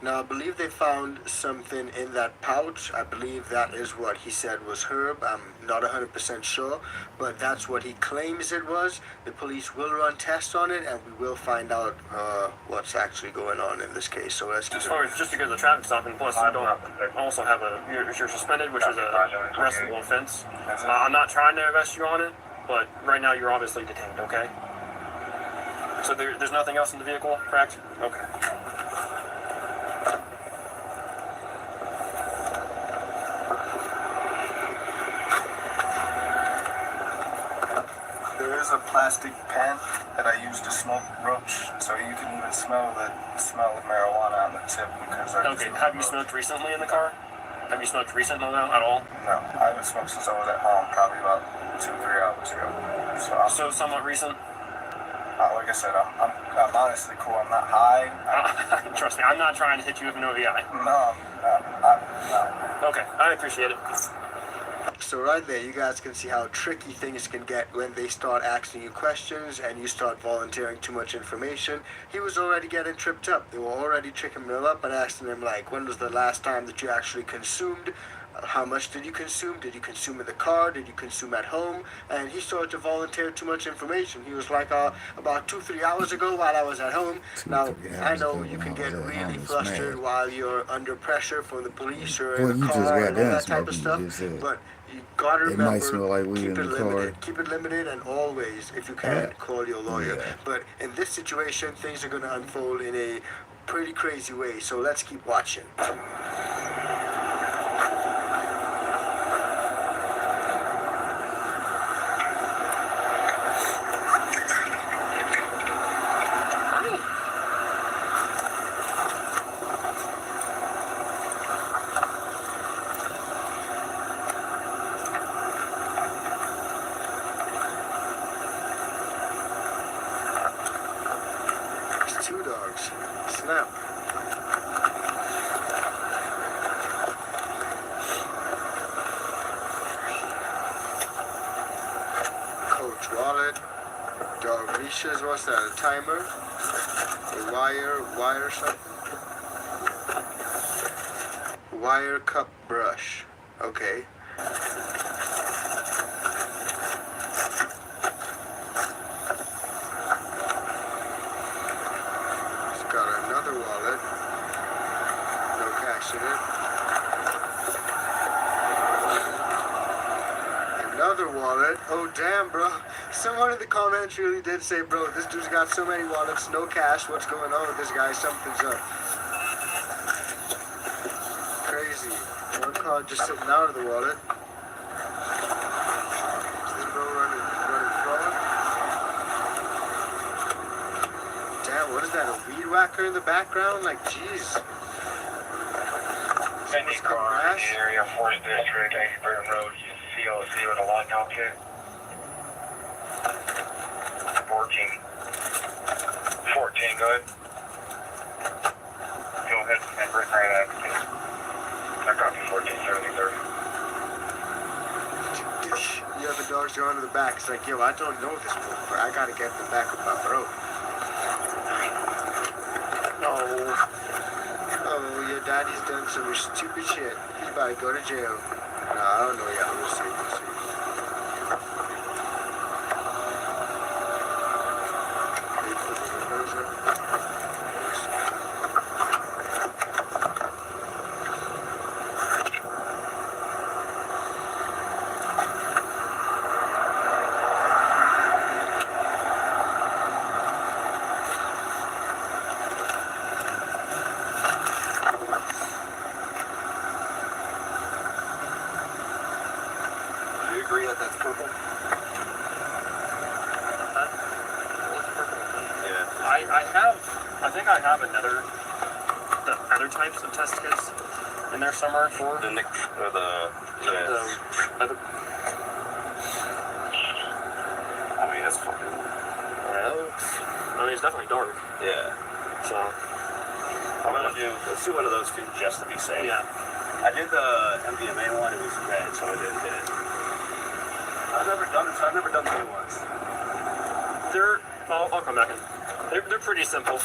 Now, I believe they found something in that pouch. I believe that is what he said was herb. I'm not 100% sure, but that's what he claims it was. The police will run tests on it, and we will find out what's actually going on in this case. So let's as far as just because of the traffic stop, and plus you don't also have you're suspended, which is a arrestable offense. I'm not trying to arrest you on it, but right now you're obviously detained. Okay. So there's nothing else in the vehicle, correct? Okay. There is a plastic pen that I use to smoke roach, so you can even smell the smell of marijuana on the tip because I okay. Have you smoked recently in the car? Have you smoked recently at all? No, I haven't smoked since I was at home, probably about 2-3 hours ago. So somewhat recent? Like I said, I'm honestly cool. I'm not high. Trust me, I'm not trying to hit you with an OVI. No. Okay, I appreciate it. So right there, you guys can see how tricky things can get when they start asking you questions and you start volunteering too much information. He was already getting tripped up. They were already tricking him up and asking him, like, when was the last time that you actually consumed? How much did you consume? Did you consume in the car? Did you consume at home? And he started to volunteer too much information. He was like, about 2-3 hours ago while I was at home. Now, I know you can get really flustered while you're under pressure from the police or in the car and all that type of stuff. But you gotta remember, keep it limited, and always, if you can, call your lawyer. But in this situation, things are gonna unfold in a pretty crazy way. So let's keep watching. Two dogs. Snap. Coach wallet. Dog leashes. What's that? A timer? A wire something? Wire cup brush. Okay. Wallet. No cash in it. Another wallet. Oh damn, bro. Someone in the comments really did say, bro, this dude's got so many wallets, no cash. What's going on with this guy? Something's up. Crazy. One card just sitting out of the wallet. Is this bro running fraud? Damn, what is that? A weed whacker in the background? Like, jeez. Any car in the area, 4th District, Ashburn Road, COC with a lockout kit. 14, go ahead. Go ahead and bring right out. I copy 1473. The other dogs going to the back. It's like, yo, I don't know this book, I gotta get the back of my bro. Oh, your daddy's done some stupid shit. He's about to go to jail. No, I don't know yet. We'll see. Agree that that's purple? I think I have the other types of test kits in there somewhere for the other. I mean, that's fucking. I mean, it's definitely dark. Yeah. So let's do one of those two just to be safe. Yeah. I did the MDMA one. It was red, so I didn't hit it. I've never done this. I've never done the new ones. I'll come back in. They're pretty simple.